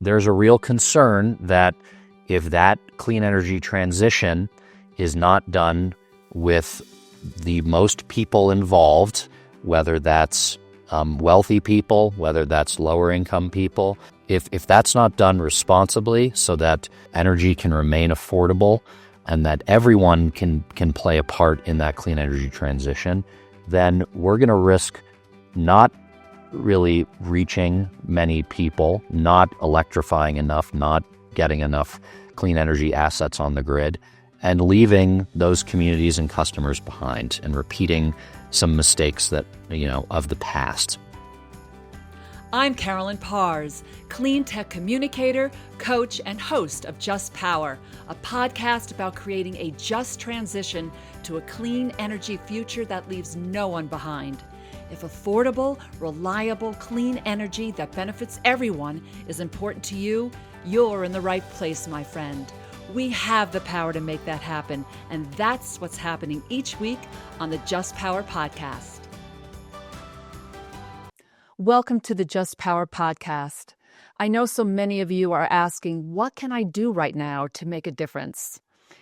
there's a real concern that if that clean energy transition is not done with the most people involved, whether that's wealthy people, whether that's lower income people, if that's not done responsibly so that energy can remain affordable and that everyone can play a part in that clean energy transition, then we're going to risk not really reaching many people, not electrifying enough, not getting enough clean energy assets on the grid, and leaving those communities and customers behind and repeating some mistakes that, of the past. I'm Carolyn Parrs, clean tech communicator, coach, and host of Just Power, a podcast about creating a just transition to a clean energy future that leaves no one behind. If affordable, reliable, clean energy that benefits everyone is important to you, you're in the right place, my friend. We have the power to make that happen, and that's what's happening each week on the Just Power podcast. Welcome to the Just Power podcast. I know so many of you are asking, what can I do right now to make a difference?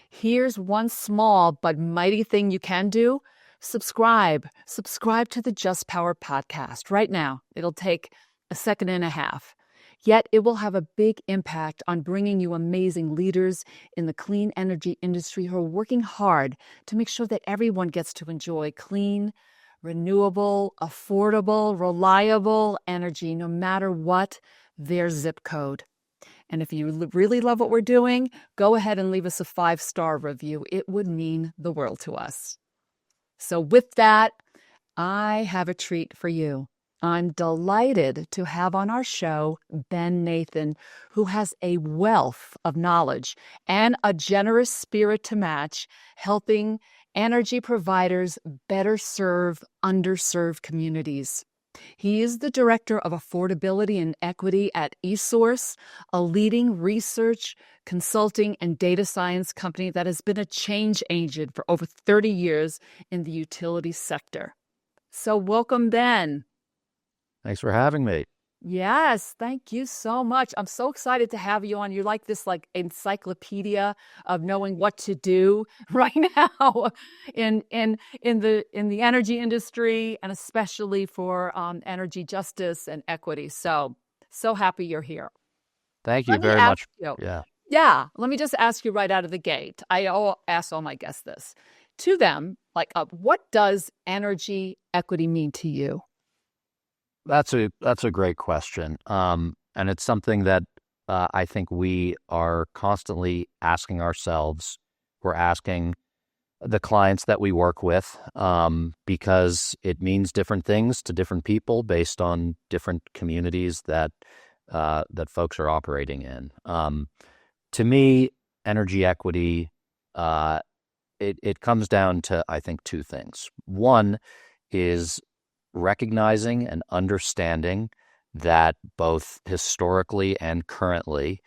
Here's one small but mighty thing you can do. Subscribe to the Just Power podcast right now. It'll take a second and a half. Yet it will have a big impact on bringing you amazing leaders in the clean energy industry who are working hard to make sure that everyone gets to enjoy clean, renewable, affordable, reliable energy, no matter what their zip code. And if you really love what we're doing, go ahead and leave us a 5-star review. It would mean the world to us. So with that, I have a treat for you. I'm delighted to have on our show Ben Nathan, who has a wealth of knowledge and a generous spirit to match, helping energy providers better serve underserved communities. He is the director of Affordability and Equity at eSource, a leading research, consulting, and data science company that has been a change agent for over 30 years in the utility sector. So welcome, Ben. Thanks for having me. Yes, thank you so much. I'm so excited to have you on. You're like this encyclopedia of knowing what to do right now in the energy industry, and especially for energy justice and equity. So happy you're here. Thank you very much. Yeah. Let me just ask you right out of the gate. I ask all my guests this. To them, what does energy equity mean to you? That's a great question, and it's something that I think we are constantly asking ourselves. We're asking the clients that we work with because it means different things to different people based on different communities that folks are operating in. To me, energy equity it comes down to, I think, two things. One is recognizing and understanding that both historically and currently,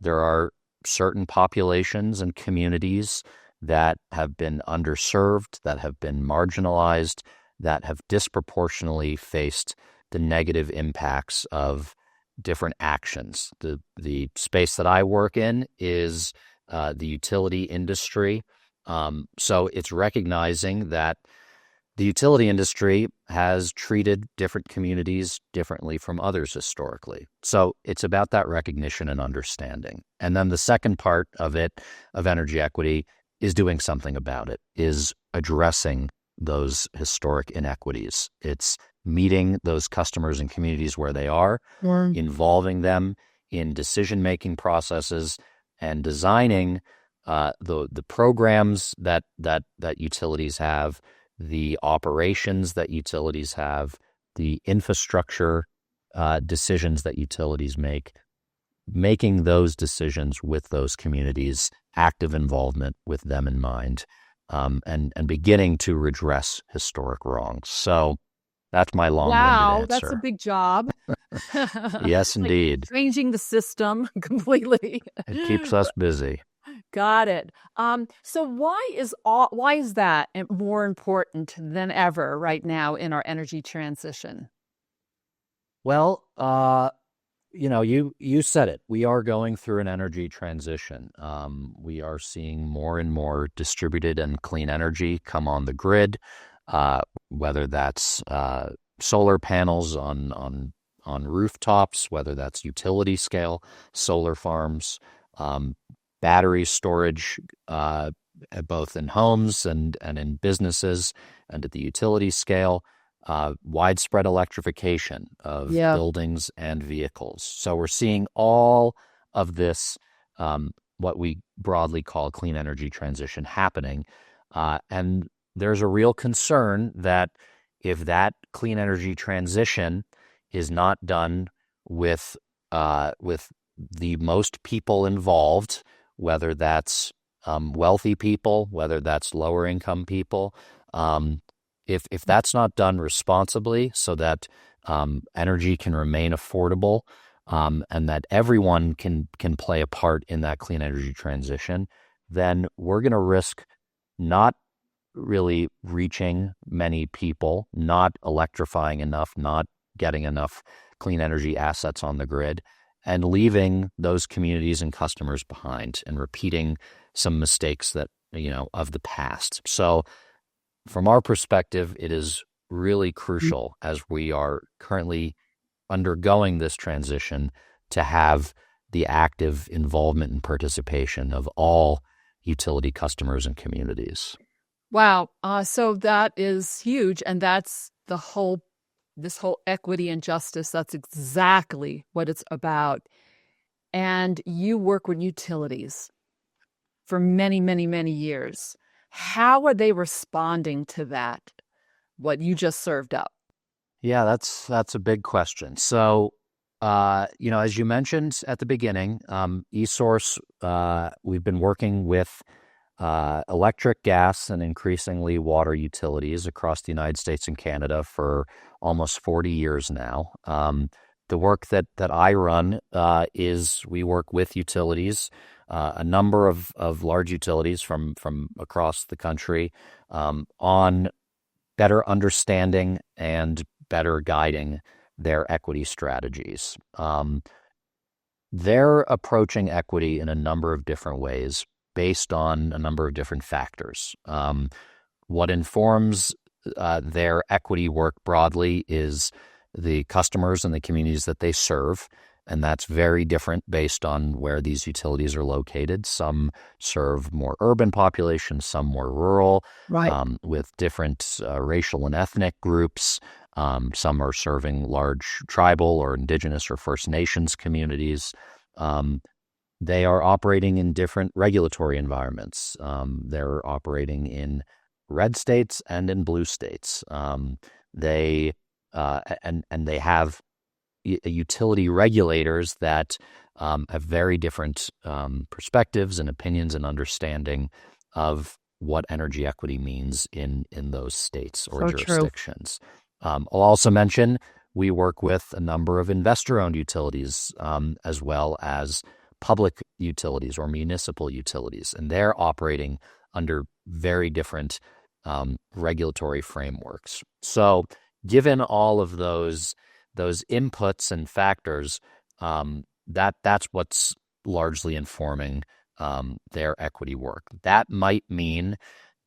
there are certain populations and communities that have been underserved, that have been marginalized, that have disproportionately faced the negative impacts of different actions. The space that I work in is the utility industry. So it's recognizing that the utility industry has treated different communities differently from others historically. So it's about that recognition and understanding. And then the second part of energy equity, is doing something about it, is addressing those historic inequities. It's meeting those customers and communities where they are, involving them in decision-making processes, and designing the programs that utilities have, the operations that utilities have, the infrastructure decisions that utilities make, making those decisions with those communities, active involvement with them in mind, and beginning to redress historic wrongs. So that's my long-winded answer. Wow, that's a big job. Yes, indeed. Changing the system completely. It keeps us busy. Got it. So why is that more important than ever right now in our energy transition? Well, you said it. We are going through an energy transition. We are seeing more and more distributed and clean energy come on the grid, whether that's solar panels on rooftops, whether that's utility scale solar farms, battery storage, both in homes and in businesses and at the utility scale. Widespread electrification of Yeah. buildings and vehicles. So we're seeing all of this, what we broadly call clean energy transition happening. And there's a real concern that if that clean energy transition is not done with the most people involved, whether that's wealthy people, whether that's lower income people, if that's not done responsibly so that energy can remain affordable, and that everyone can play a part in that clean energy transition, then we're going to risk not really reaching many people, not electrifying enough, not getting enough clean energy assets on the grid, and leaving those communities and customers behind and repeating some mistakes that, of the past. So from our perspective, it is really crucial as we are currently undergoing this transition to have the active involvement and participation of all utility customers and communities. Wow. So that is huge. And that's this whole equity and justice. That's exactly what it's about. And you work with utilities for many, many, many years. How are they responding to that, what you just served up? Yeah, that's a big question. So, as you mentioned at the beginning, eSource, we've been working with electric, gas, and increasingly water utilities across the United States and Canada for almost 40 years now. The work that I run is we work with utilities, a number of large utilities from across the country, on better understanding and better guiding their equity strategies. They're approaching equity in a number of different ways based on a number of different factors. What informs their equity work broadly is the customers and the communities that they serve, and that's very different based on where these utilities are located. Some serve more urban populations, some more rural, Right. with different racial and ethnic groups. Some are serving large tribal or indigenous or First Nations communities. They are operating in different regulatory environments. They're operating in red states and in blue states. They have utility regulators that have very different perspectives and opinions and understanding of what energy equity means in those states or So true. jurisdictions. I'll also mention we work with a number of investor-owned utilities, as well as public utilities or municipal utilities, and they're operating under very different regulatory frameworks. So given all of those inputs and factors, that's what's largely informing their equity work. That might mean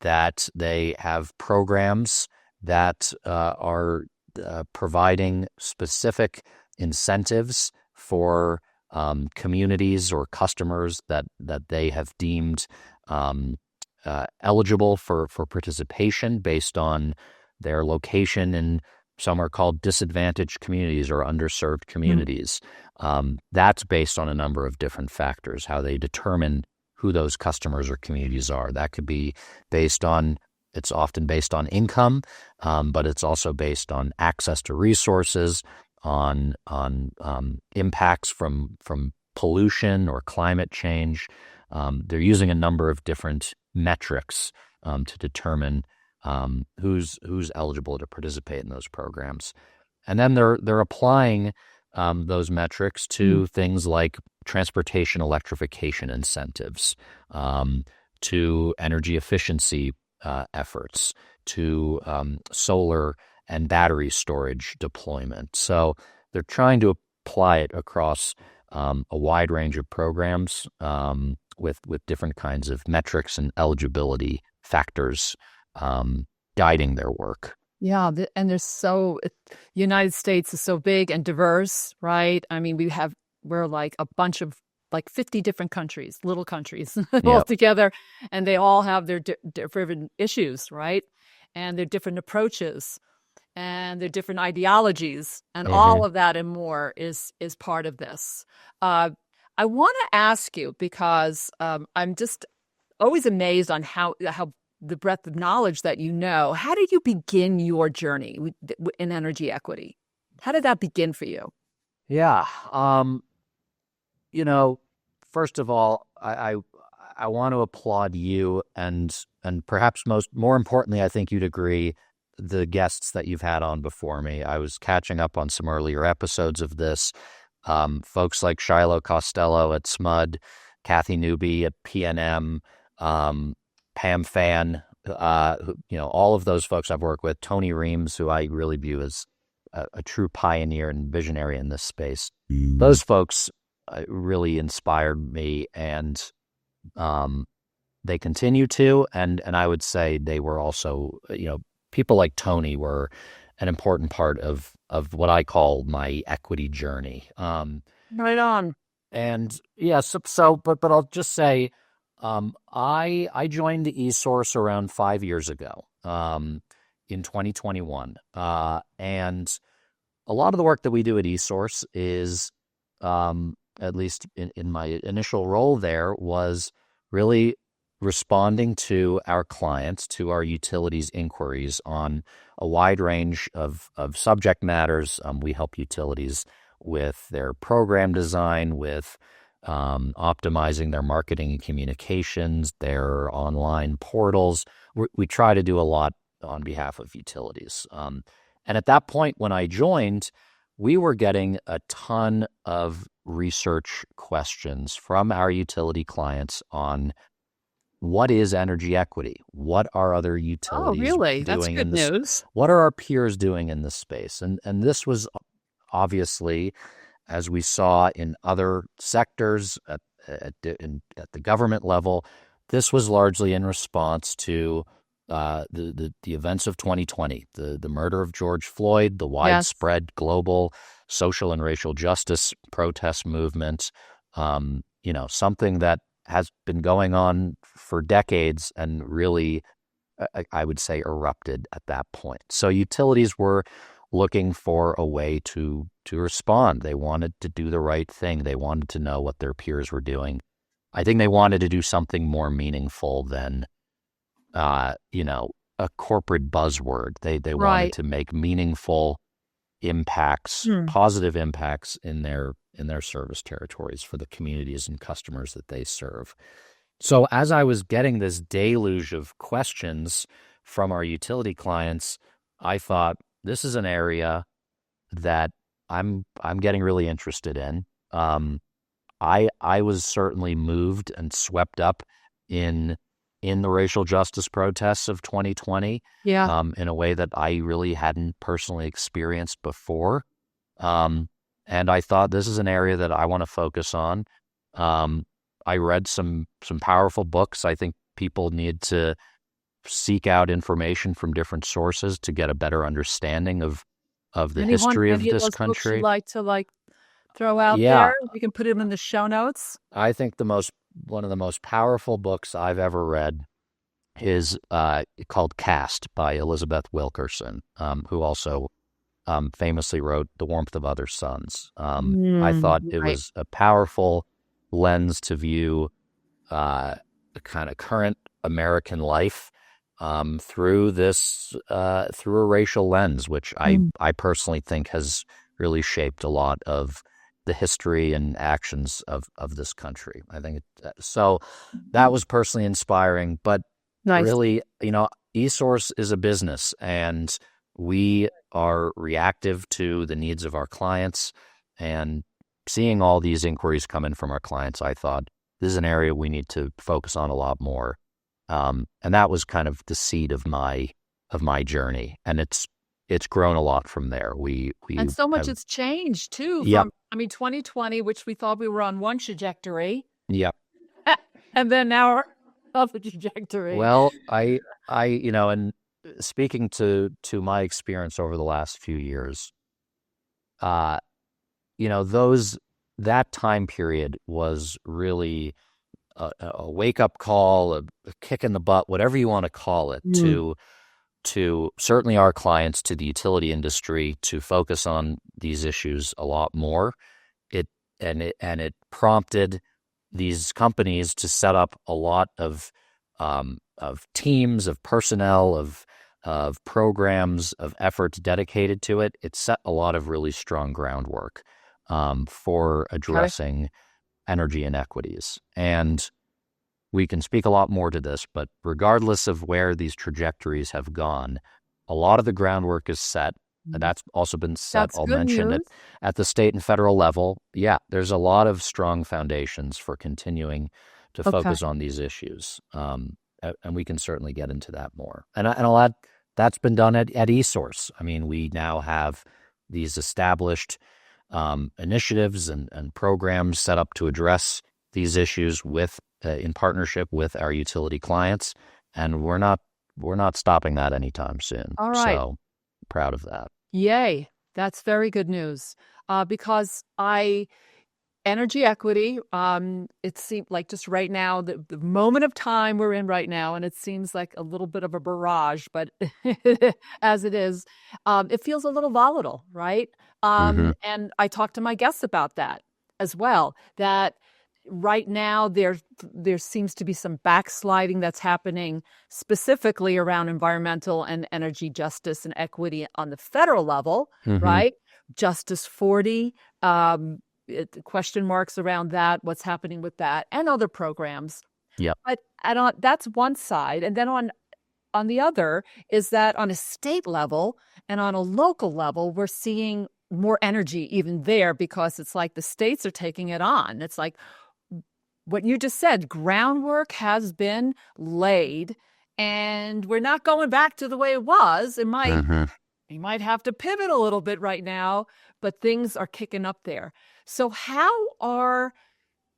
that they have programs that are providing specific incentives for communities or customers that they have deemed eligible for participation based on their location, and some are called disadvantaged communities or underserved communities. That's based on a number of different factors, how they determine who those customers or communities are. That could be it's often based on income, but it's also based on access to resources, on impacts from pollution or climate change. They're using a number of different metrics to determine who's eligible to participate in those programs, and then they're applying those metrics to things like transportation electrification incentives, to energy efficiency efforts, to solar and battery storage deployment. So they're trying to apply it across a wide range of programs with different kinds of metrics and eligibility factors guiding their work. Yeah, and United States is so big and diverse, right? I mean, we're like a bunch of like 50 different countries, little countries all together, and they all have their different issues, right? And their different approaches and their different ideologies, and all of that and more is part of this. I want to ask you because I'm just always amazed on how the breadth of knowledge that you know. How did you begin your journey in energy equity? How did that begin for you? Yeah. First of all, I want to applaud you and perhaps more importantly, I think you'd agree, the guests that you've had on before me. I was catching up on some earlier episodes of this. Folks like Shiloh Costello at SMUD, Kathy Newby at PNM, Pam Fan, all of those folks I've worked with, Tony Reams, who I really view as a true pioneer and visionary in this space. Those folks really inspired me, and they continue to, and I would say they were also, people like Tony were an important part of what I call my equity journey. Right on. And yeah, but I'll just say, I joined eSource around 5 years ago, in 2021. And a lot of the work that we do at eSource is, at least in my initial role there, was really responding to our clients, to our utilities inquiries on a wide range of subject matters. We help utilities with their program design, with optimizing their marketing and communications, their online portals. We try to do a lot on behalf of utilities. And at that point, when I joined, we were getting a ton of research questions from our utility clients on what is energy equity? What are other utilities really? doing That's good in this? news. What are our peers doing in this space? And this was obviously, as we saw in other sectors at the government level, this was largely in response to the events of 2020, the murder of George Floyd, the widespread global social and racial justice protest movement, something that has been going on for decades and really, I would say, erupted at that point. So utilities were looking for a way to respond. They wanted to do the right thing. They wanted to know what their peers were doing. I think they wanted to do something more meaningful than, a corporate buzzword. They wanted to make meaningful impacts, positive impacts in their service territories for the communities and customers that they serve. So as I was getting this deluge of questions from our utility clients, I thought, this is an area that I'm getting really interested in. I was certainly moved and swept up in the racial justice protests of 2020, in a way that I really hadn't personally experienced before. And I thought, this is an area that I want to focus on. I read some powerful books. I think people need to seek out information from different sources to get a better understanding of the history of this country. Books you'd like to throw out there? We can put them in the show notes. I think one of the most powerful books I've ever read is called Caste by Elizabeth Wilkerson, who also famously wrote The Warmth of Other Suns. I thought it was a powerful lens to view the kind of current American life through a racial lens, which I personally think has really shaped a lot of the history and actions of this country. I think so. That was personally inspiring, but really, eSource is a business, and we are reactive to the needs of our clients. And seeing all these inquiries come in from our clients, I thought, this is an area we need to focus on a lot more. And that was kind of the seed of my journey. And it's it's grown a lot from there. We And so much have, has changed too yep, from, 2020, which we thought we were on one trajectory, yep. and then now we're other trajectory. Well, and speaking to my experience over the last few years, uh, that time period was really a wake up call, a kick in the butt, whatever you want to call it, Mm. to certainly our clients, to the utility industry, to focus on these issues a lot more. It prompted these companies to set up a lot of teams, of personnel, of programs, of efforts dedicated to it. It set a lot of really strong groundwork for Okay. addressing energy inequities. And we can speak a lot more to this, but regardless of where these trajectories have gone, a lot of the groundwork is set. And that's also been set, That's I'll good mention news. it, at the state and federal level. Yeah, there's a lot of strong foundations for continuing to Okay. focus on these issues. And we can certainly get into that more. And I'll add, that's been done at eSource. I mean, we now have these established initiatives and programs set up to address these issues in partnership with our utility clients, and we're not stopping that anytime soon. All right. So proud of that. Yay. That's very good news. Because energy equity, it seemed like just right now, the moment of time we're in right now, and it seems like a little bit of a barrage, but as it is, it feels a little volatile, right? Mm-hmm. And I talked to my guests about that as well, that right now there seems to be some backsliding that's happening specifically around environmental and energy justice and equity on the federal level, Mm-hmm. right? Justice 40, question marks around that, what's happening with that, and other programs. Yep. But that's one side, and then on the other is that on a state level and on a local level, we're seeing more energy even there, because it's like the states are taking it on. It's like what you just said, groundwork has been laid, and we're not going back to the way it was. Mm-hmm. You might have to pivot a little bit right now, but things are kicking up there. So how are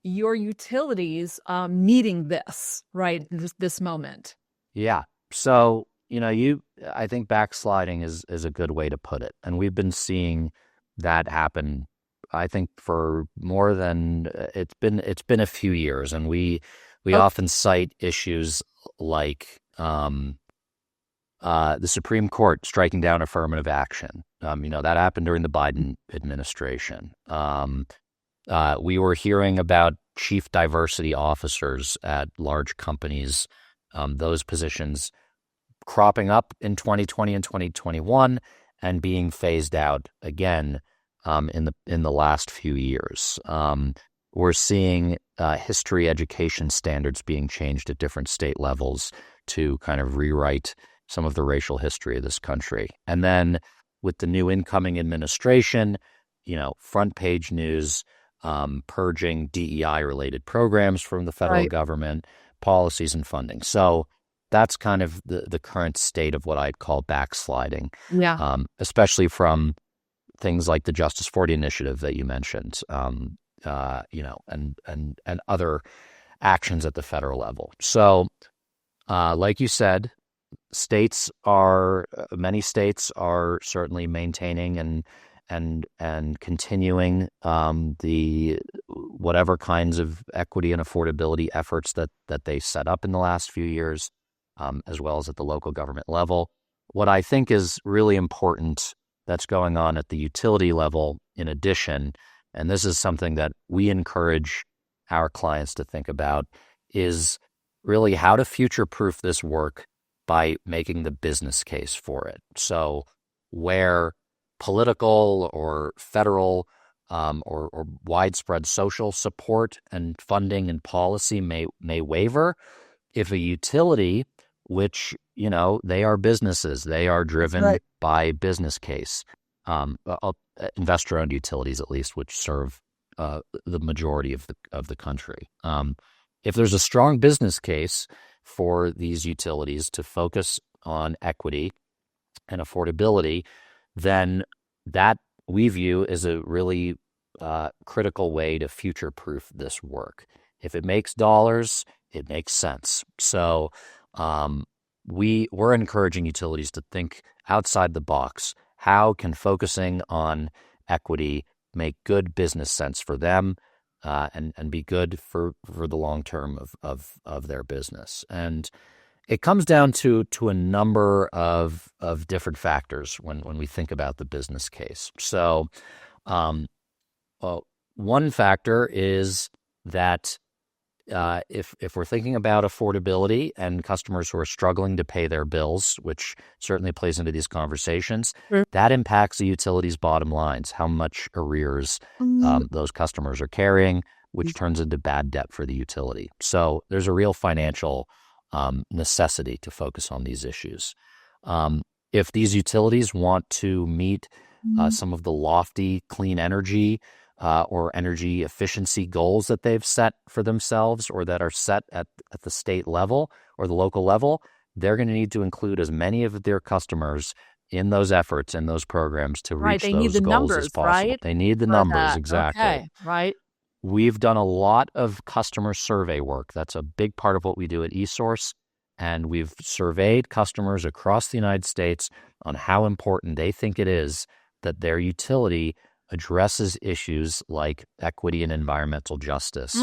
your utilities meeting this, right, this moment? Yeah. So, I think backsliding is a good way to put it. And we've been seeing that happen, I think, for more than it's been a few years. And we Oh, often cite issues like the Supreme Court striking down affirmative action. That happened during the Biden administration. We were hearing about chief diversity officers at large companies, those positions cropping up in 2020 and 2021 and being phased out again in the last few years. We're seeing history education standards being changed at different state levels to kind of rewrite some of the racial history of this country. And then with the new incoming administration, front page news, purging DEI-related programs from the federal right. government, policies and funding. So that's kind of the current state of what I'd call backsliding, Yeah. especially from things like the Justice 40 initiative that you mentioned, and other actions at the federal level. So, like you said, many states are certainly maintaining and continuing the whatever kinds of equity and affordability efforts that they set up in the last few years, as well as at the local government level. What I think is really important that's going on at the utility level, in addition, and this is something that we encourage our clients to think about, is really how to future-proof this work by making the business case for it. So where political or federal or widespread social support and funding and policy may waver, if a utility, which, they are businesses, they are driven by business case, investor-owned utilities at least, which serve the majority of the country. If there's a strong business case for these utilities to focus on equity and affordability, then that we view as a really critical way to future-proof this work. If it makes dollars, it makes sense. So we're encouraging utilities to think outside the box. How can focusing on equity make good business sense for them and be good for the long term of their business? And it comes down to a number of different factors when we think about the business case. So one factor is that if we're thinking about affordability and customers who are struggling to pay their bills, which certainly plays into these conversations, that impacts the utility's bottom lines, how much arrears those customers are carrying, which turns into bad debt for the utility. So there's a real financial necessity to focus on these issues. If these utilities want to meet some of the lofty clean energy or energy efficiency goals that they've set for themselves or that are set at the state level or the local level, they're going to need to include as many of their customers in those efforts and those programs to reach those goals as possible. Right? They need the numbers, exactly. Okay, right. We've done a lot of customer survey work. That's a big part of what we do at eSource. And we've surveyed customers across the United States on how important they think it is that their utility addresses issues like equity and environmental justice.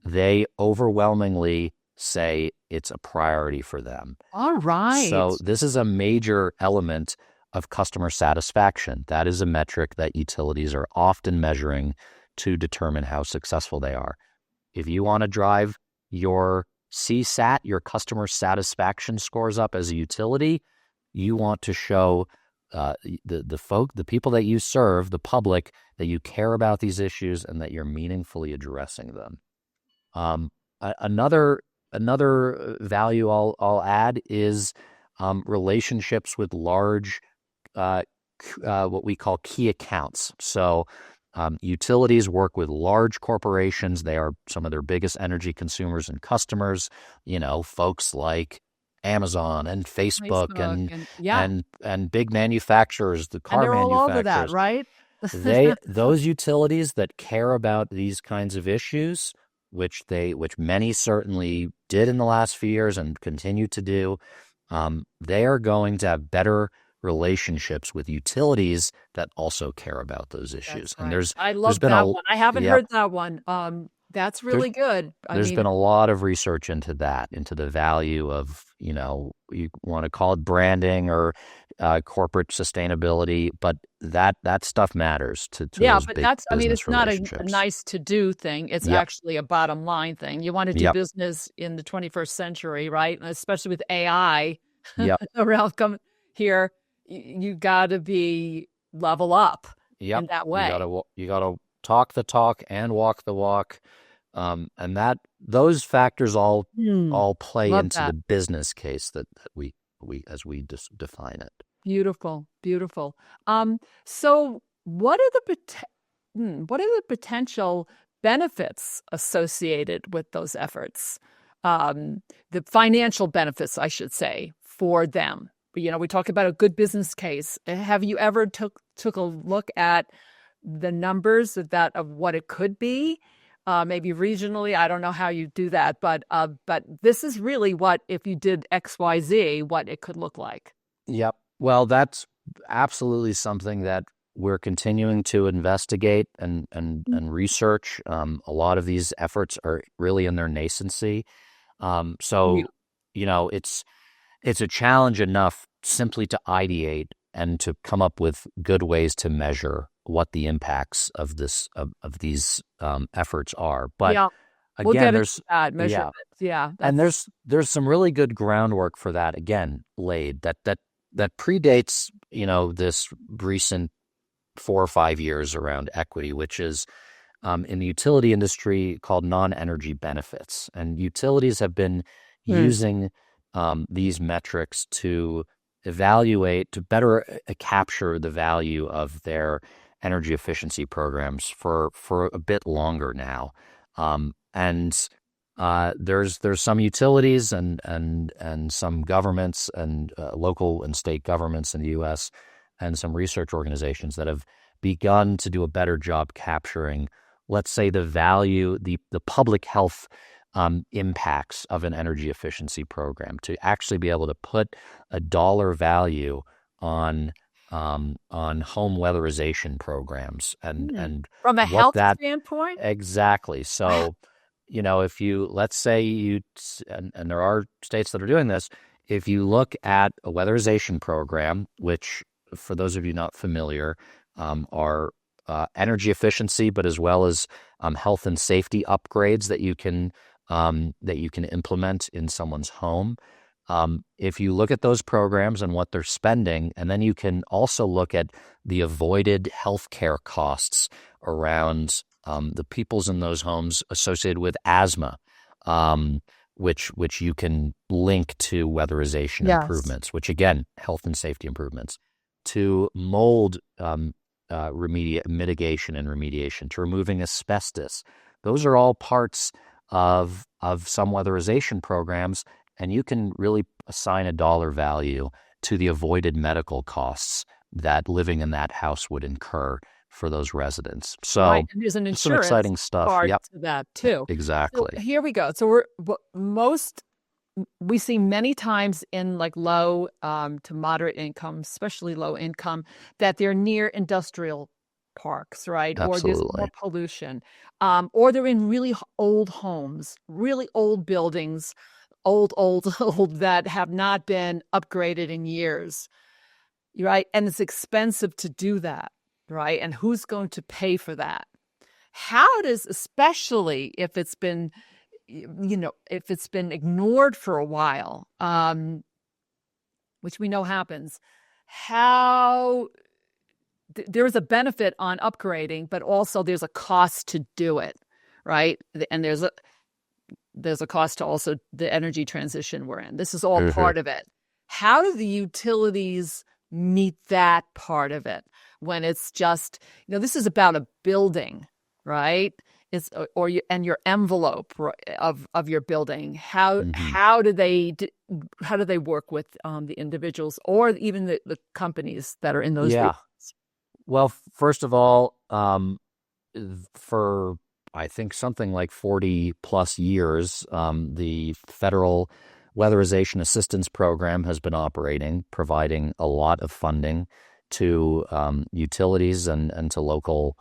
They overwhelmingly say it's a priority for them. All right. So this is a major element of customer satisfaction. That is a metric that utilities are often measuring to determine how successful they are. If you want to drive your CSAT, your customer satisfaction scores up as a utility, you want to show the people that you serve, the public, that you care about these issues and that you're meaningfully addressing them. Another value I'll add is relationships with large, what we call key accounts. So utilities work with large corporations. They are some of their biggest energy consumers and customers. Folks like Amazon and Facebook and big manufacturers, the car manufacturers. All over that, right? Those utilities that care about these kinds of issues, which many certainly did in the last few years and continue to do, they are going to have better relationships with utilities that also care about those issues. Right. And I love that one. I haven't heard that one. That's really good. There's been a lot of research into that, into the value of, you want to call it branding or corporate sustainability, but that stuff matters to those big business it's not a nice to do thing. It's actually a bottom line thing. You want to do business in the 21st century, right? And especially with AI around here, you got to be level up in that way. You got to talk the talk and walk the walk. And those factors all play into the business case that we as we define it. Beautiful. So what are the potential benefits associated with those efforts? The financial benefits, I should say, for them. We talk about a good business case. Have you ever took a look at the numbers of what it could be? Maybe regionally, I don't know how you do that, but this is really what, if you did XYZ, what it could look like. Yep. Well, that's absolutely something that we're continuing to investigate and research. A lot of these efforts are really in their nascency. It's a challenge enough simply to ideate and to come up with good ways to measure what the impacts of these efforts are. But again, we'll get into that measurement. And there's some really good groundwork for that laid that predates this recent 4 or 5 years around equity, which is in the utility industry called non-energy benefits. And utilities have been using these metrics to evaluate, to better capture the value of their energy efficiency programs for a bit longer now. There's some utilities and some governments and local and state governments in the U.S. and some research organizations that have begun to do a better job capturing, let's say, the value, the public health impacts of an energy efficiency program, to actually be able to put a dollar value on home weatherization programs and From a what health that standpoint? exactly. Wow. So, if you, let's say and there are states that are doing this, if you look at a weatherization program, which for those of you not familiar, are energy efficiency, but as well as health and safety upgrades that you can implement in someone's home. If you look at those programs and what they're spending, and then you can also look at the avoided healthcare costs around the peoples in those homes associated with asthma, which you can link to weatherization improvements, which again, health and safety improvements, to mold mitigation and remediation, to removing asbestos. Those are all parts of some weatherization programs, and you can really assign a dollar value to the avoided medical costs that living in that house would incur for those residents. So right. And there's an some insurance exciting stuff. part Yep, to that too. exactly. So here we go. So we see many times in like low to moderate income, especially low income, that they're near industrial parks, right? Or there's more Absolutely. pollution, or they're in really old homes, really old buildings, old that have not been upgraded in years, right? And it's expensive to do that, right? And who's going to pay for that? How does, especially if it's been ignored for a while, which we know happens, how there's a benefit on upgrading, but also there's a cost to do it, right? And there's a cost to also the energy transition we're in. This is all part of it. How do the utilities meet that part of it when it's just, this is about a building, right? It's and your envelope of your building. How do they work with the individuals or even the companies that are in those regions? Well, first of all, for I think something like 40 plus years, the Federal Weatherization Assistance Program has been operating, providing a lot of funding to utilities and to local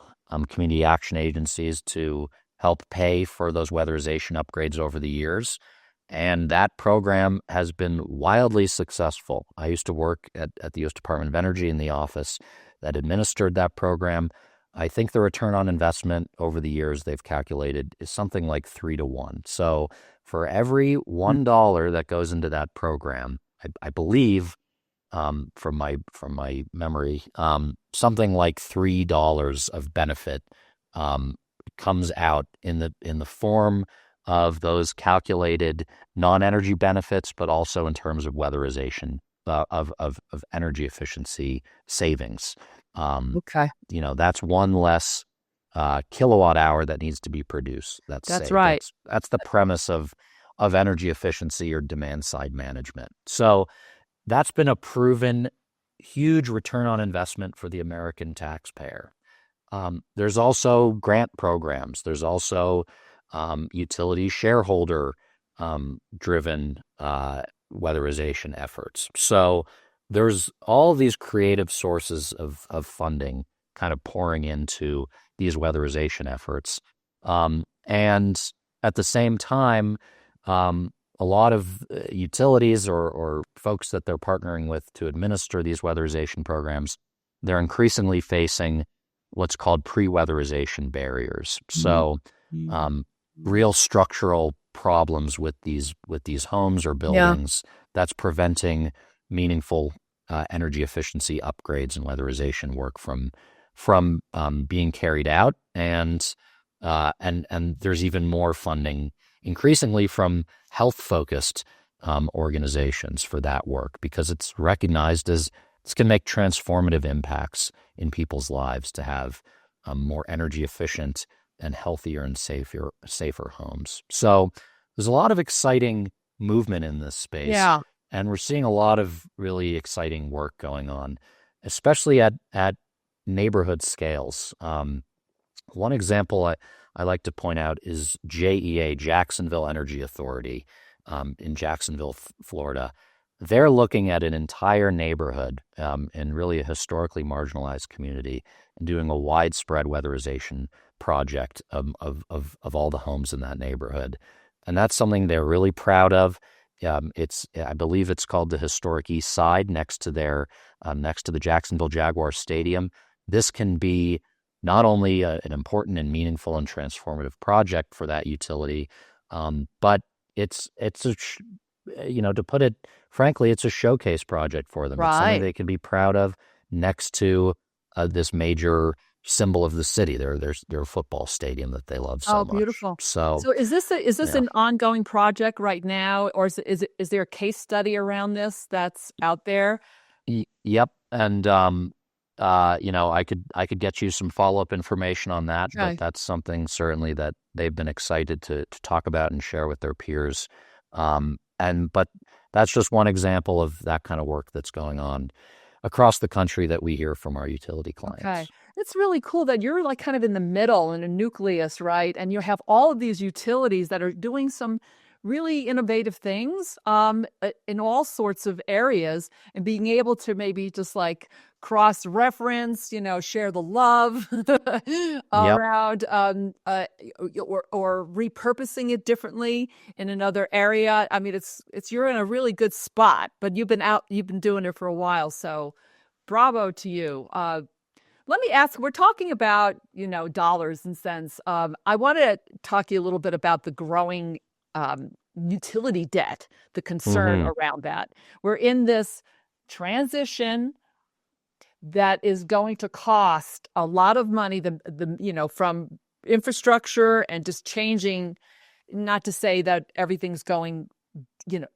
community action agencies to help pay for those weatherization upgrades over the years. And that program has been wildly successful. I used to work at the U.S. Department of Energy in the office that administered that program. I think the return on investment over the years they've calculated is something like 3 to 1. So for every $1 that goes into that program, I believe, from my memory, something like $3 of benefit comes out in the form of those calculated non-energy benefits, but also in terms of weatherization of energy efficiency savings. Okay. That's one less kilowatt hour that needs to be produced. That's saved. Right. That's the premise of energy efficiency or demand side management. So that's been a proven huge return on investment for the American taxpayer. There's also grant programs. There's also utility shareholder driven weatherization efforts. So there's all these creative sources of funding kind of pouring into these weatherization efforts. And at the same time, a lot of utilities or folks that they're partnering with to administer these weatherization programs, they're increasingly facing what's called pre-weatherization barriers. So real structural problems with these homes or buildings that's preventing meaningful energy efficiency upgrades and weatherization work from being carried out, and there's even more funding increasingly from health-focused organizations for that work, because it's recognized as this can make transformative impacts in people's lives to have more energy efficient and healthier and safer homes. So there's a lot of exciting movement in this space. Yeah. And we're seeing a lot of really exciting work going on. especially at neighborhood scales. One example I like to point out is JEA, Jacksonville Energy Authority, in Jacksonville, Florida. They're looking at an entire neighborhood in really a historically marginalized community and doing a widespread weatherization project of all the homes in that neighborhood. And that's something they're really proud of. I believe it's called the Historic East Side, next to the Jacksonville Jaguar Stadium. This can be not only an important and meaningful and transformative project for that utility, but it's to put it frankly, it's a showcase project for them. It's something Right. they can be proud of next to this major symbol of the city, their football stadium that they love so Oh, much. beautiful. So So is this yeah. an ongoing project right now, or is there a case study around this that's out there? Yep. And I could get you some follow-up information on that, but Okay. that's something certainly that they've been excited to talk about and share with their peers. But that's just one example of that kind of work that's going on across the country that we hear from our utility Okay. clients. It's really cool that you're like kind of in the middle in a nucleus, right? And you have all of these utilities that are doing some really innovative things in all sorts of areas, and being able to maybe just like cross reference, share the love Yep. around or repurposing it differently in another area. I mean, it's you're in a really good spot, but you've been doing it for a while, so bravo to you. Let me ask, we're talking about, dollars and cents. I want to talk to you a little bit about the growing utility debt, the concern Mm-hmm. around that. We're in this transition that is going to cost a lot of money, from infrastructure and just changing, not to say that everything's going, you know,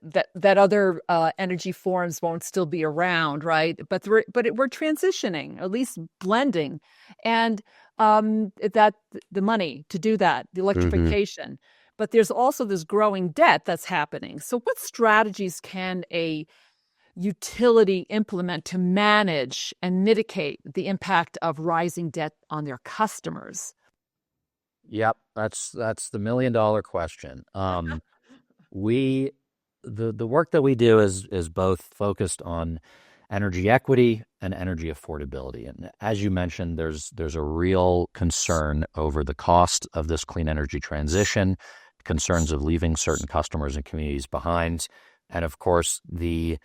that other energy forms won't still be around, right? But we're transitioning, at least blending, and that the money to do that, the Mm-hmm. electrification. But there's also this growing debt that's happening. So, what strategies can a utility implement to manage and mitigate the impact of rising debt on their customers? Yep. That's the $1 million question. We the work that we do is both focused on energy equity and energy affordability. And as you mentioned, there's a real concern over the cost of this clean energy transition, concerns of leaving certain customers and communities behind, and of course the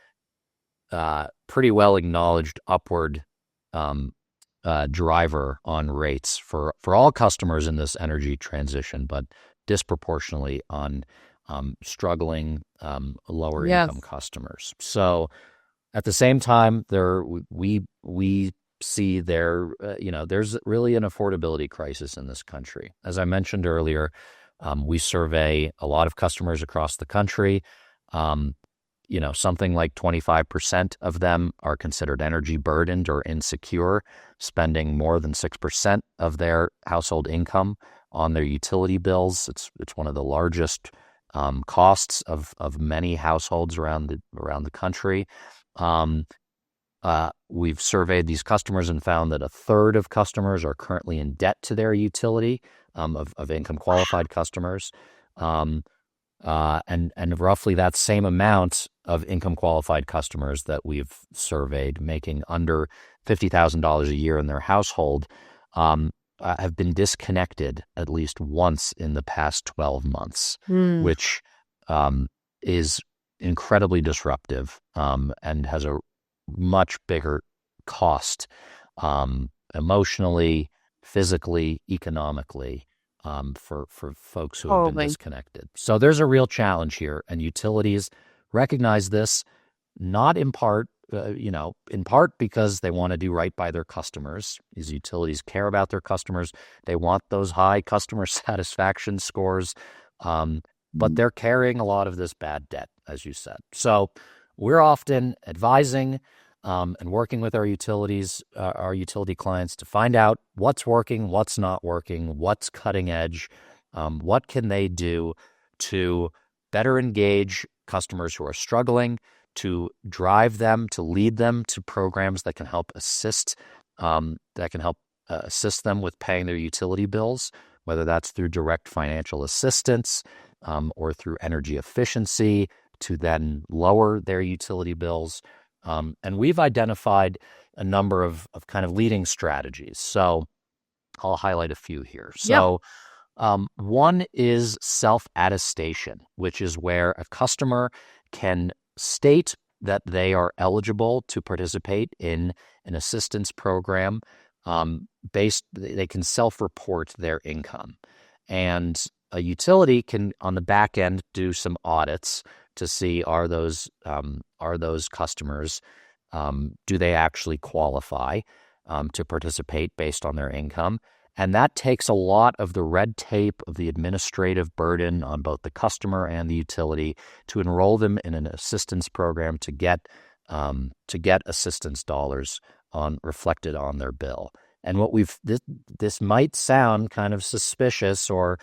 pretty well acknowledged upward um, driver on rates for all customers in this energy transition, but disproportionately on struggling lower income Yes. customers. So at the same time, we see there's really an affordability crisis in this country. As I mentioned earlier, we survey a lot of customers across the country. Um, something like 25% of them are considered energy burdened or insecure, spending more than 6% of their household income on their utility bills. It's one of the largest costs of many households around the country. We've surveyed these customers and found that a third of customers are currently in debt to their utility, of income qualified customers. And roughly that same amount of income qualified customers that we've surveyed making under $50,000 a year in their household have been disconnected at least once in the past 12 months, Hmm. which is incredibly disruptive and has a much bigger cost emotionally, physically, economically for folks who have been Totally. disconnected. So there's a real challenge here, and utilities recognize this, not in part, in part because they want to do right by their customers. These utilities care about their customers. They want those high customer satisfaction scores, but they're carrying a lot of this bad debt, as you said. So we're often advising and working with our utility clients to find out what's working, what's not working, what's cutting edge, what can they do to better engage customers who are struggling, to drive them, to lead them to programs that can help assist them with paying their utility bills, whether that's through direct financial assistance or through energy efficiency to then lower their utility bills. And we've identified a number of kind of leading strategies. So I'll highlight a few here. So one is self-attestation, which is where a customer can state that they are eligible to participate in an assistance program. They can self-report their income. And a utility can, on the back end, do some audits to see are those customers, do they actually qualify to participate based on their income? And that takes a lot of the red tape of the administrative burden on both the customer and the utility to enroll them in an assistance program to get assistance dollars reflected on their bill. And this might sound kind of suspicious, or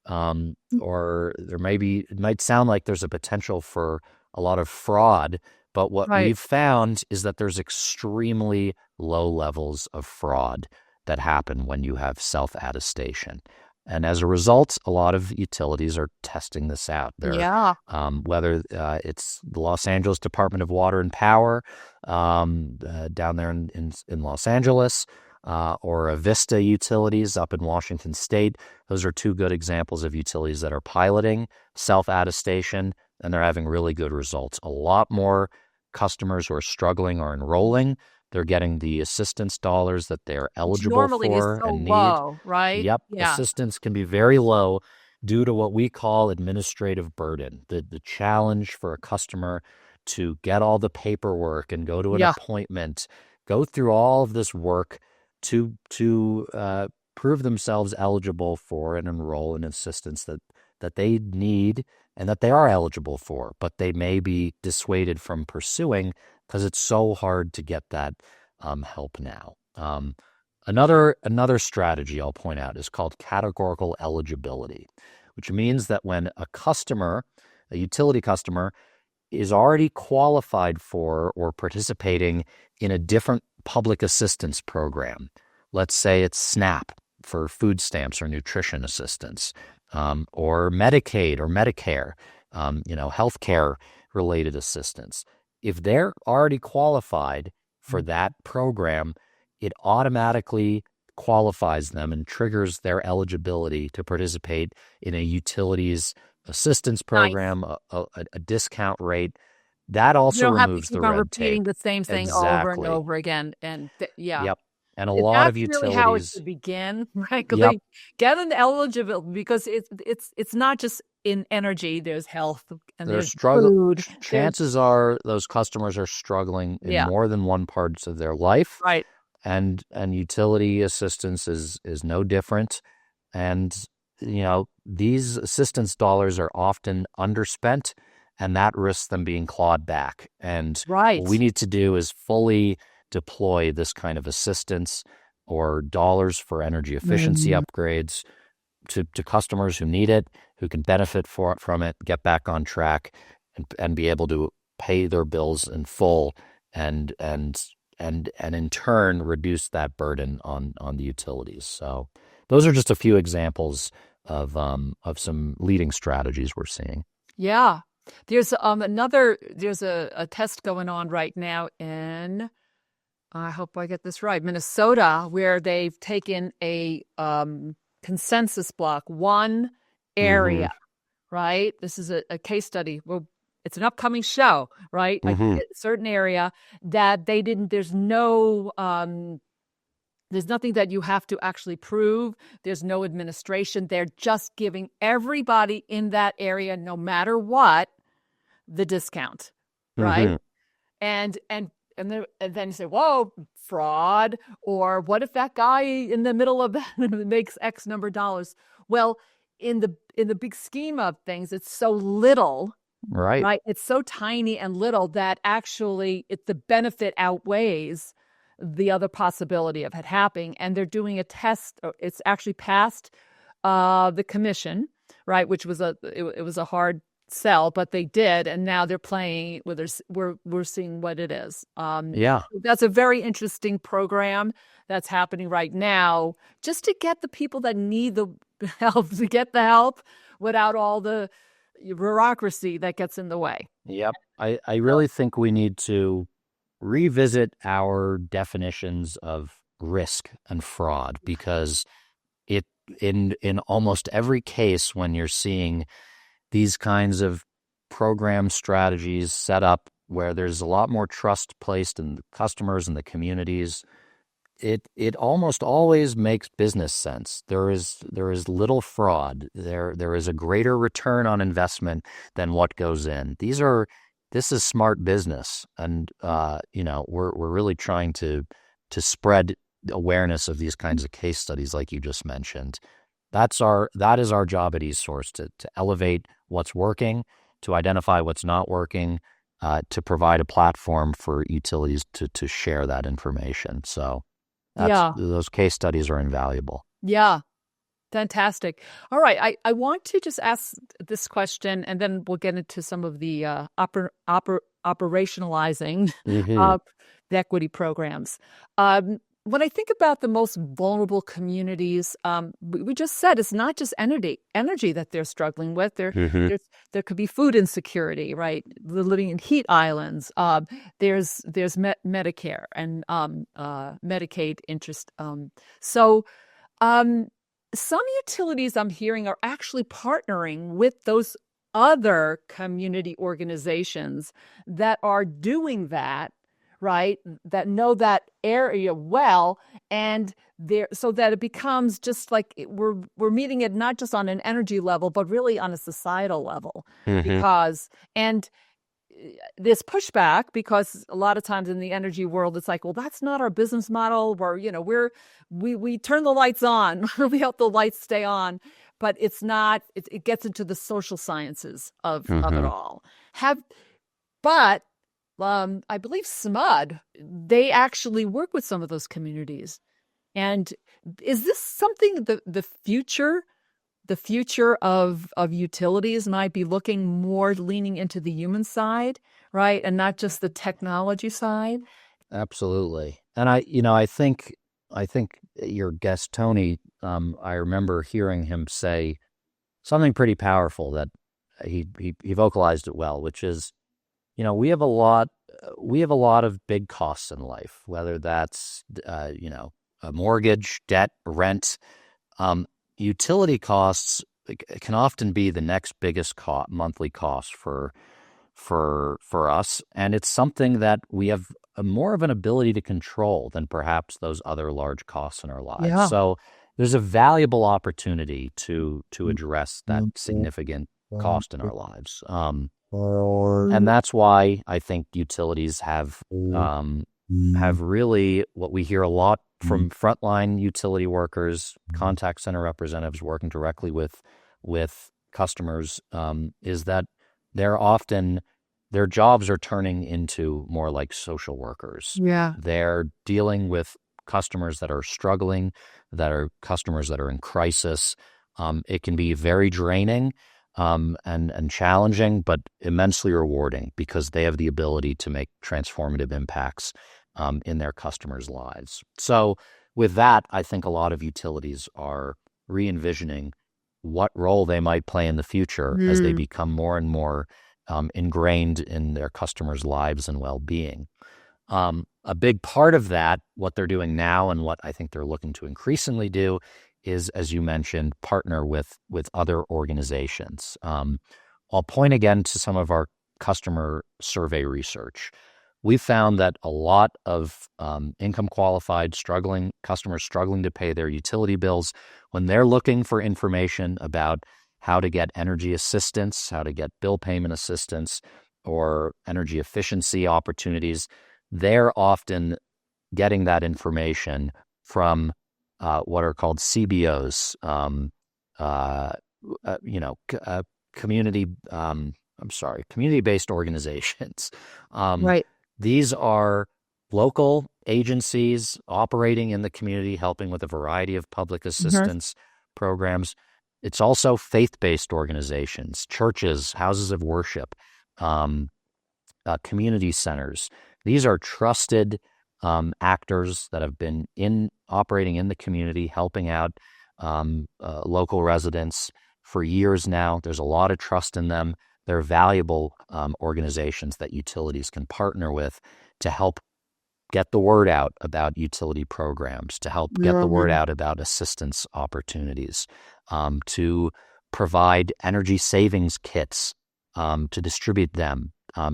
it might sound like there's a potential for a lot of fraud. But what we've found is that there's extremely low levels of fraud that happen when you have self-attestation. And as a result, a lot of utilities are testing this out. Whether it's the Los Angeles Department of Water and Power down there in Los Angeles, or Avista Utilities up in Washington State. Those are two good examples of utilities that are piloting self-attestation, and they're having really good results. A lot more customers who are struggling are enrolling. They're getting the assistance dollars that they're eligible for and need. Low, right? Yep. Yeah. Assistance can be very low due to what we call administrative burden, the challenge for a customer to get all the paperwork and go to an appointment, go through all of this work to prove themselves eligible for and enroll in assistance that they need and that they are eligible for, but they may be dissuaded from pursuing because it's so hard to get that help now. Another strategy I'll point out is called categorical eligibility, which means that when a utility customer, is already qualified for or participating in a different public assistance program, let's say it's SNAP for food stamps or nutrition assistance, or Medicaid or Medicare, healthcare related assistance. If they're already qualified for that program, it automatically qualifies them and triggers their eligibility to participate in a utilities assistance program, a discount rate. That also removes the red tape. You don't have to keep on repeating the same thing over and over again. And Yep. And a lot of utilities. That's really how it should begin, right? Yep. Get an eligible, because it's not just in energy. There's health and there's food. Chances are those customers are struggling in more than one parts of their life, right? And utility assistance is no different. And these assistance dollars are often underspent, and that risks them being clawed back. And what we need to do is fully deploy this kind of assistance or dollars for energy efficiency upgrades to customers who need it, who can benefit from it, get back on track, and be able to pay their bills in full, and in turn reduce that burden on the utilities. So those are just a few examples of some leading strategies we're seeing. Yeah. There's a test going on right now in, I hope I get this right, Minnesota, where they've taken a consensus block, one area, right? This is a case study. Well, it's an upcoming show, right? Like a certain area that they didn't, there's nothing that you have to actually prove. There's no administration. They're just giving everybody in that area, no matter what, the discount, right? And then you say, whoa, fraud. Or what if that guy in the middle of that makes X number of dollars? Well, in the big scheme of things, it's so little, right? It's so tiny and little that actually the benefit outweighs the other possibility of it happening. And they're doing a test. It's actually passed the commission, right? Which was it was a hard sell, but they did, and now they're playing where we're seeing what it is. Yeah. That's a very interesting program that's happening right now, just to get the people that need the help to get the help without all the bureaucracy that gets in the way. Yep. I really think we need to revisit our definitions of risk and fraud, because it in almost every case when you're seeing these kinds of program strategies set up where there's a lot more trust placed in the customers and the communities, it almost always makes business sense. There is little fraud. There is a greater return on investment than what goes in. This is smart business, and we're really trying to spread awareness of these kinds of case studies like you just mentioned. That is our job at eSource, to elevate what's working, to identify what's not working, to provide a platform for utilities to share that information. So those case studies are invaluable. Yeah. Fantastic. All right. I want to just ask this question, and then we'll get into some of the operationalizing Mm-hmm. the equity programs. When I think about the most vulnerable communities, we just said it's not just energy that they're struggling with. There could be food insecurity, right? They're living in heat islands. There's Medicare and Medicaid interest. Some utilities I'm hearing are actually partnering with those other community organizations that are doing that, right? That know that area well, and so that it becomes just like we're meeting it not just on an energy level, but really on a societal level. Because this pushback, because a lot of times in the energy world, it's like, well, that's not our business model. We turn the lights on, we help the lights stay on, but it's not. It gets into the social sciences of it all. But I believe SMUD, they actually work with some of those communities. And is this something the future? The future of utilities might be looking more, leaning into the human side, right? And not just the technology side. Absolutely. And I think your guest, Tony, I remember hearing him say something pretty powerful that he vocalized it well, which is, we have a lot of big costs in life, whether that's, a mortgage, debt, rent. Utility costs can often be the next biggest monthly cost for us, and it's something that we have more of an ability to control than perhaps those other large costs in our lives. Yeah. So there's a valuable opportunity to address that significant cost in our lives, and that's why I think utilities have really, what we hear a lot from frontline utility workers, contact center representatives working directly with customers, is that their jobs are turning into more like social workers. Yeah. They're dealing with customers that are struggling, customers that are in crisis. It can be very draining and challenging, but immensely rewarding, because they have the ability to make transformative impacts in their customers' lives. So with that, I think a lot of utilities are re-envisioning what role they might play in the future as they become more and more ingrained in their customers' lives and well-being. A big part of that, what they're doing now and what I think they're looking to increasingly do, is, as you mentioned, partner with other organizations. I'll point again to some of our customer survey research. We found that a lot of income qualified customers struggling to pay their utility bills, when they're looking for information about how to get energy assistance, how to get bill payment assistance, or energy efficiency opportunities, they're often getting that information from what are called CBOs, community-based organizations. Right. These are local agencies operating in the community, helping with a variety of public assistance programs. It's also faith-based organizations, churches, houses of worship, um, community centers. These are trusted actors that have been operating in the community, helping out local residents for years now. There's a lot of trust in them. They're valuable organizations that utilities can partner with to help get the word out about utility programs, to help get the word out about assistance opportunities, to provide energy savings kits, to distribute them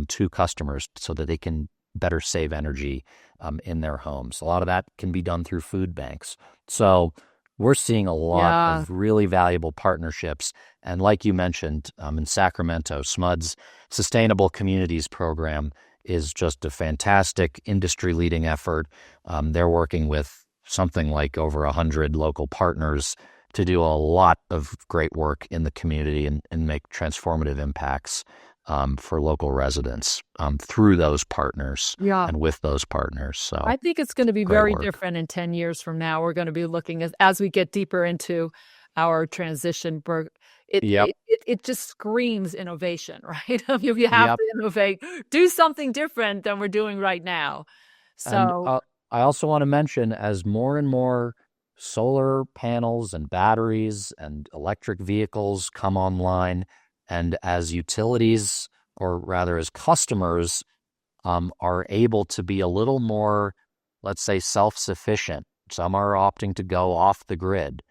to customers so that they can better save energy in their homes. A lot of that can be done through food banks. So we're seeing a lot of really valuable partnerships. And like you mentioned, in Sacramento, SMUD's Sustainable Communities Program is just a fantastic industry-leading effort. They're working with something like over 100 local partners to do a lot of great work in the community and make transformative impacts for local residents through those partners and with those partners. So I think it's going to be very different in 10 years from now. We're going to be looking as we get deeper into our transition. It just screams innovation, right? If you have to innovate, do something different than we're doing right now. So and, I also want to mention, as more and more solar panels and batteries and electric vehicles come online, and as utilities, or rather as customers, are able to be a little more, let's say, self-sufficient. Some are opting to go off the grid.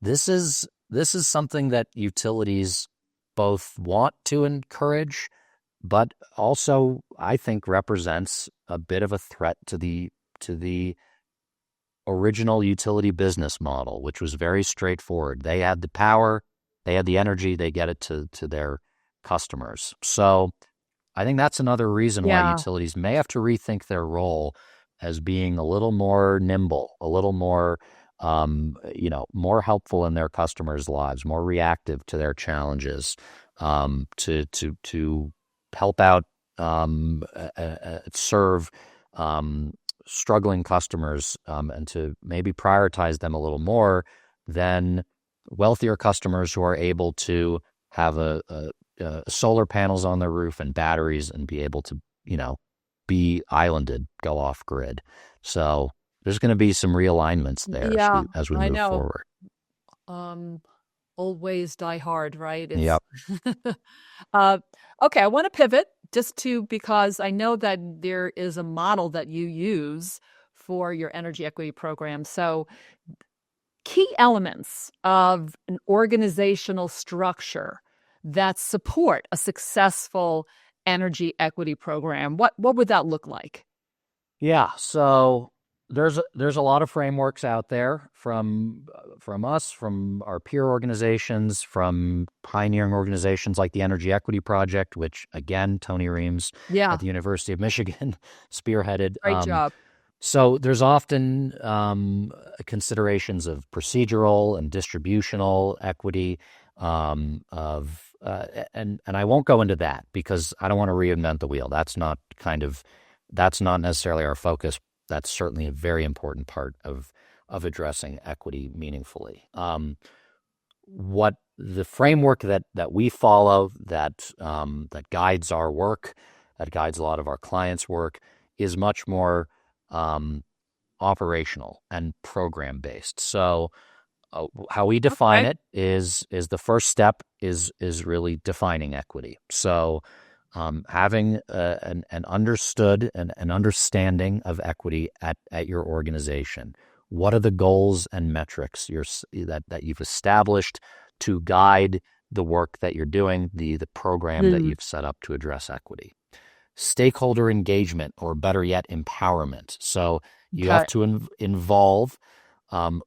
This is something that utilities both want to encourage, but also I think represents a bit of a threat to the original utility business model, which was very straightforward. They had the power, they had the energy, they get it to their customers. So I think that's another reason why utilities may have to rethink their role as being a little more nimble, a little more more helpful in their customers' lives, more reactive to their challenges, to help out, serve struggling customers, and to maybe prioritize them a little more than wealthier customers who are able to have solar panels on their roof and batteries and be able to, be islanded, go off grid. So there's going to be some realignments there as we move forward. Old ways die hard, right? Yep. Okay, I want to pivot because I know that there is a model that you use for your energy equity program. So key elements of an organizational structure that support a successful energy equity program, what would that look like? Yeah, so there's a lot of frameworks out there from us, from our peer organizations, from pioneering organizations like the Energy Equity Project, which again Tony Reams at the University of Michigan spearheaded. Great job. So there's often considerations of procedural and distributional equity, and I won't go into that because I don't want to reinvent the wheel. That's not necessarily our focus. That's certainly a very important part of addressing equity meaningfully. What the framework that we follow that guides our work, that guides a lot of our clients' work, is much more operational and program based. So how we define it is the first step is really defining equity. So having an understanding of equity at your organization. What are the goals and metrics that you've established to guide the work that you're doing, the program that you've set up to address equity? Stakeholder engagement, or better yet, empowerment. So you have to involve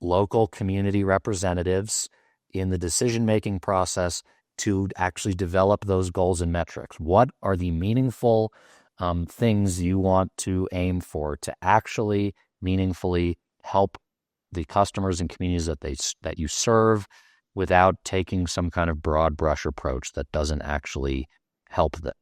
local community representatives in the decision-making process to actually develop those goals and metrics. What are the meaningful things you want to aim for to actually meaningfully help the customers and communities that you serve, without taking some kind of broad brush approach that doesn't actually help them?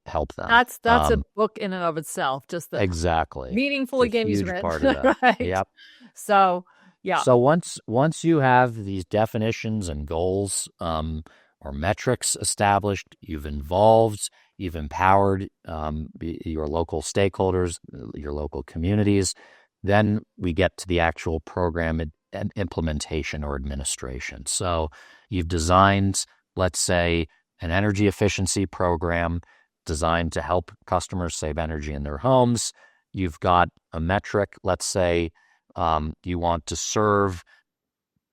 That's a book in and of itself. Just the exactly meaningful engagement. Huge part of that. Right. Yep. So Yeah. So once you have these definitions and goals or metrics established, you've empowered your local stakeholders, your local communities. Then we get to the actual program and implementation or administration. So you've designed, let's say, an energy efficiency program designed to help customers save energy in their homes. You've got a metric, let's say, you want to serve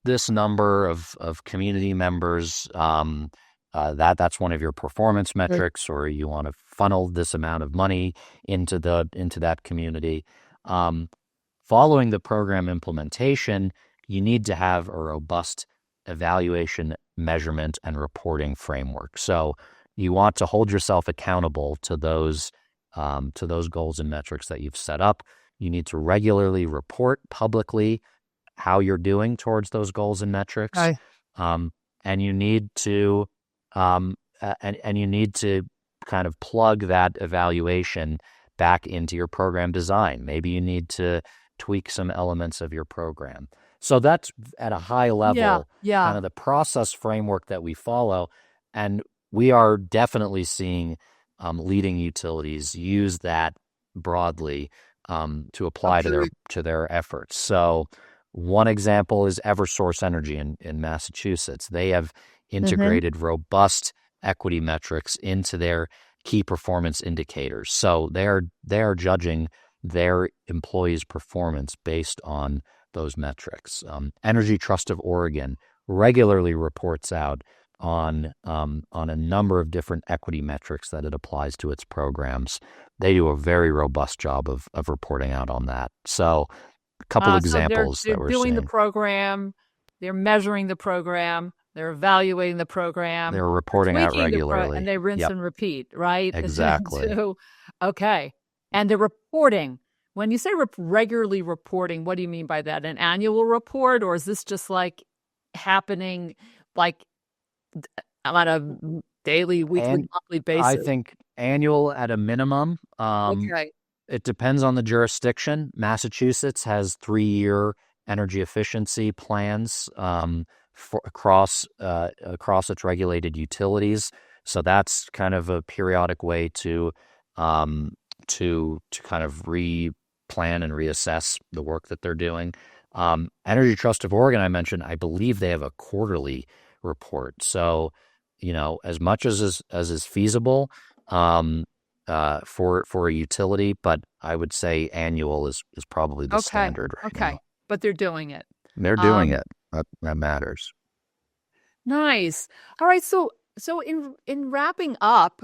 this number of community members. That's one of your performance metrics, or you want to funnel this amount of money into that community. Following the program implementation, you need to have a robust evaluation, measurement, and reporting framework. So you want to hold yourself accountable to those goals and metrics that you've set up. You need to regularly report publicly how you're doing towards those goals and metrics. Okay. And you need to and you need to kind of plug that evaluation back into your program design. Maybe you need to tweak some elements of your program. So that's at a high level, kind of the process framework that we follow. And we are definitely seeing leading utilities use that broadly to apply to their efforts. So one example is Eversource Energy in Massachusetts. They have integrated robust equity metrics into their key performance indicators. So they are judging their employees' performance based on those metrics. Energy Trust of Oregon regularly reports out on a number of different equity metrics that it applies to its programs. They do a very robust job of reporting out on that. So a couple examples they're that we're doing seeing. the program, they're measuring the program, they're evaluating the program, they're reporting out tweaking regularly, and they rinse and repeat, right? Exactly. So, okay. And they're reporting. When you say regularly reporting, what do you mean by that? An annual report, or is this just like happening like on a daily, weekly, monthly basis? I think annual at a minimum. Okay. It depends on the jurisdiction. Massachusetts has 3-year energy efficiency plans across its regulated utilities. So that's kind of a periodic way to kind of replan and reassess the work that they're doing. Energy Trust of Oregon, I mentioned, I believe they have a quarterly report. So, as much as is feasible for a utility, but I would say annual is probably the standard right now. But they're doing it. They're doing it. That matters. Nice. All right. So in wrapping up,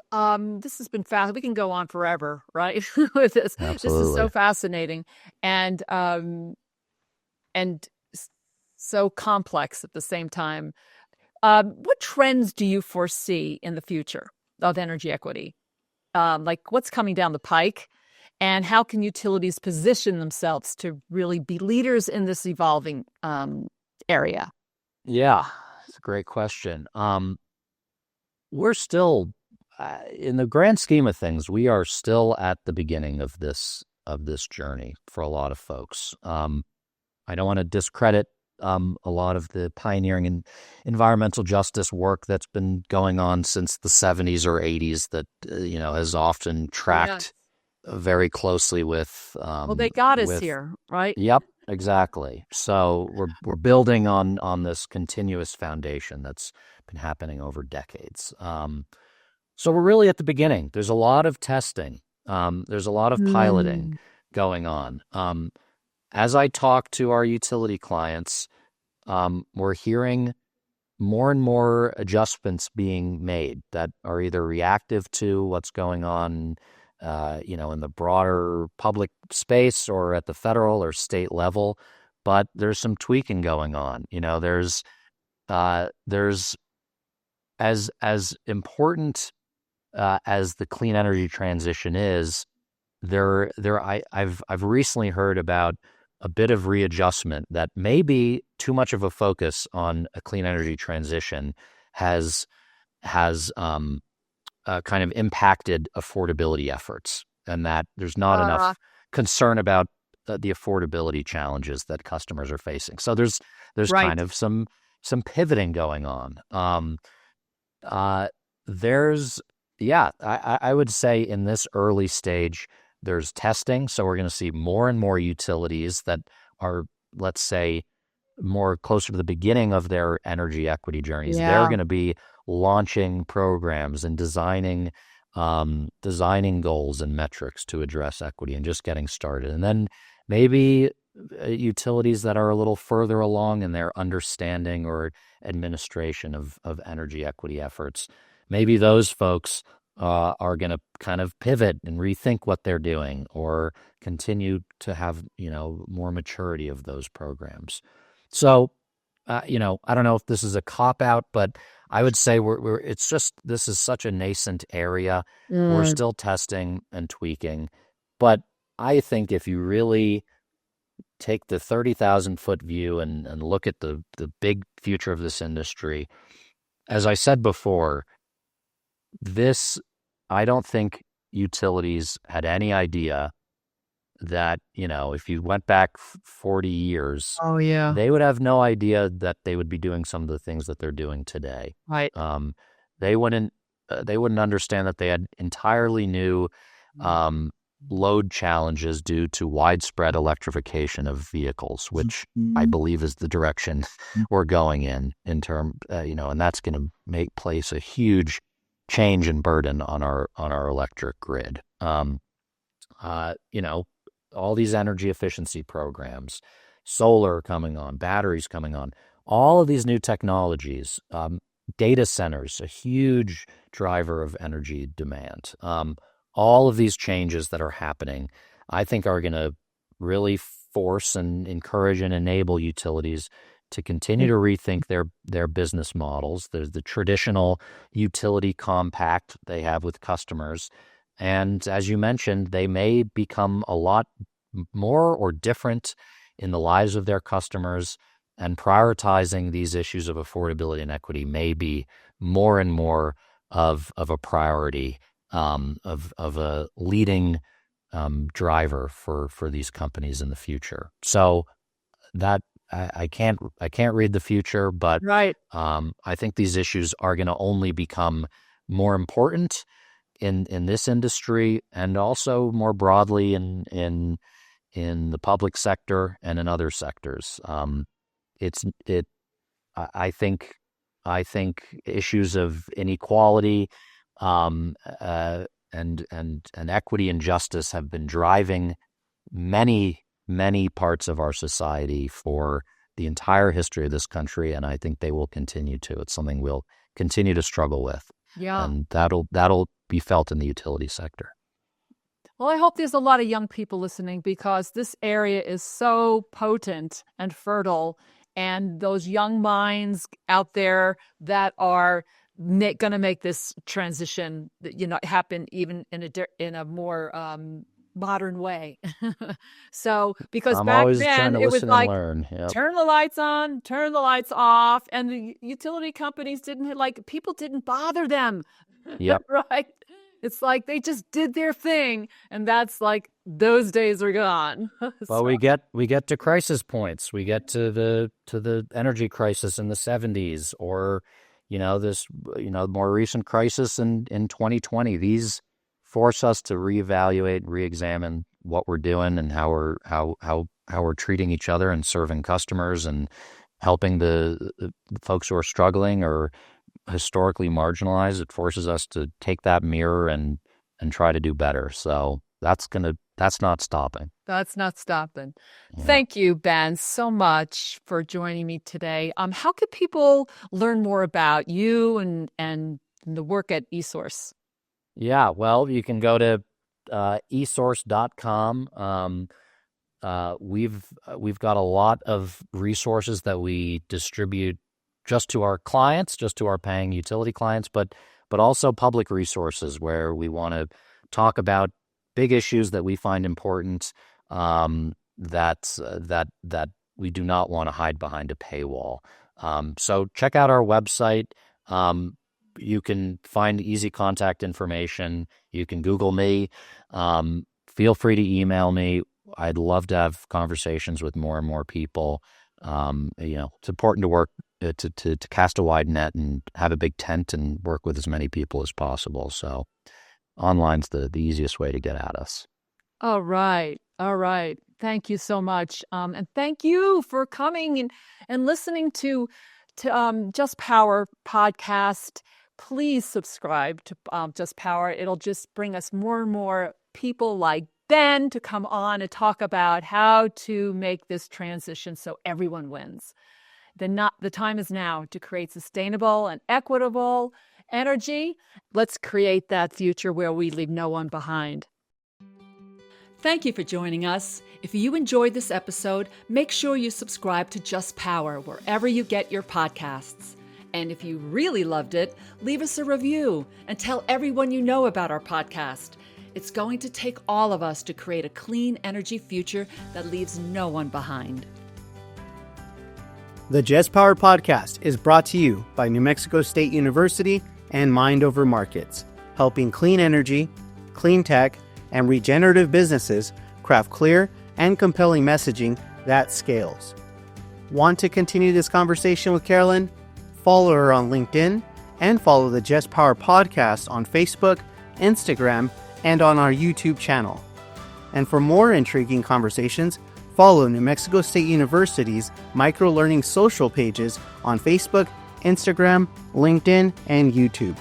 this has been fast. We can go on forever, right? With this. Absolutely. This is so fascinating and so complex at the same time. What trends do you foresee in the future of energy equity? Like what's coming down the pike, and how can utilities position themselves to really be leaders in this evolving area? Yeah, it's a great question. We're still, in the grand scheme of things, we are still at the beginning of this journey for a lot of folks. I don't want to discredit a lot of the pioneering and environmental justice work that's been going on since the 70s or 80s that has often tracked very closely with. Well, they got us here, right? Yep, exactly. So we're building on this continuous foundation that's been happening over decades. So we're really at the beginning. There's a lot of testing. There's a lot of piloting going on. As I talk to our utility clients, we're hearing more and more adjustments being made that are either reactive to what's going on, in the broader public space or at the federal or state level. But there's some tweaking going on. There's as important as the clean energy transition is. I've recently heard about a bit of readjustment that maybe too much of a focus on a clean energy transition has kind of impacted affordability efforts, and that there's not enough concern about the affordability challenges that customers are facing. So there's Right. kind of some pivoting going on. Uh, there's yeah, I would say in this early stage there's testing. So we're going to see more and more utilities that are, let's say, more closer to the beginning of their energy equity journeys. They're Yeah. going to be launching programs and designing goals and metrics to address equity and just getting started. And then maybe utilities that are a little further along in their understanding or administration of energy equity efforts, maybe those folks are going to kind of pivot and rethink what they're doing or continue to have, more maturity of those programs. So, I don't know if this is a cop out, but I would say it's just, this is such a nascent area. We're Mm. still testing and tweaking. But I think if you really take the 30,000-foot view and look at the big future of this industry, as I said before, I don't think utilities had any idea that, if you went back 40 years, Oh, yeah. they would have no idea that they would be doing some of the things that they're doing today. Right. Um, they wouldn't understand that they had entirely new load challenges due to widespread electrification of vehicles, which I believe is the direction we're going in term, and that's going to place a huge change and burden on our electric grid. All these energy efficiency programs, solar coming on, batteries coming on, all of these new technologies, data centers, a huge driver of energy demand. All of these changes that are happening, I think, are going to really force and encourage and enable utilities to continue to rethink their business models. There's the traditional utility compact they have with customers. And as you mentioned, they may become a lot more or different in the lives of their customers, and prioritizing these issues of affordability and equity may be more and more of a priority, of a leading driver for these companies in the future. So that I can't read the future, but Right. I think these issues are going to only become more important in this industry, and also more broadly in the public sector and in other sectors. It's it. I think issues of inequality, and equity and justice have been driving many parts of our society for the entire history of this country, and I think they will continue to. It's something we'll continue to struggle with. Yeah. And that'll be felt in the utility sector. Well, I hope there's a lot of young people listening, because this area is so potent and fertile, and those young minds out there that are going to make this transition, happen even in a more modern way. So, because I'm back always trying then to it was listen and like, learn. Yep. turn the lights on, turn the lights off, and the utility companies people didn't bother them. Yep. Right? It's like they just did their thing, and that's like those days are gone. Well, we get to crisis points. We get to the energy crisis in the 70s, or this more recent crisis in 2020. These force us to reevaluate, reexamine what we're doing and how we're treating each other and serving customers and helping the folks who are struggling or historically marginalized. It forces us to take that mirror and try to do better. So that's not stopping. That's not stopping. Yeah. Thank you, Ben, so much for joining me today. How could people learn more about you and the work at eSource? Yeah, well, you can go to esource.com. We've got a lot of resources that we distribute just to our clients, just to our paying utility clients, but also public resources where we want to talk about big issues that we find important, that we do not want to hide behind a paywall. So check out our website. You can find easy contact information. You can Google me. Feel free to email me. I'd love to have conversations with more and more people. It's important to work to cast a wide net and have a big tent and work with as many people as possible. So online's the easiest way to get at us. All right. All right. Thank you so much. And thank you for coming and listening to Just Power podcast. Please subscribe to Just Power. It'll just bring us more and more people like Ben to come on and talk about how to make this transition so everyone wins. The time is now to create sustainable and equitable energy. Let's create that future where we leave no one behind. Thank you for joining us. If you enjoyed this episode, make sure you subscribe to Just Power wherever you get your podcasts. And if you really loved it, leave us a review and tell everyone you know about our podcast. It's going to take all of us to create a clean energy future that leaves no one behind. The Just Power podcast is brought to you by New Mexico State University and Mind Over Markets, helping clean energy, clean tech, and regenerative businesses craft clear and compelling messaging that scales. Want to continue this conversation with Carolyn? Follow her on LinkedIn and follow the Just Power podcast on Facebook, Instagram, and on our YouTube channel. And for more intriguing conversations, follow New Mexico State University's micro-learning social pages on Facebook, Instagram, LinkedIn, and YouTube.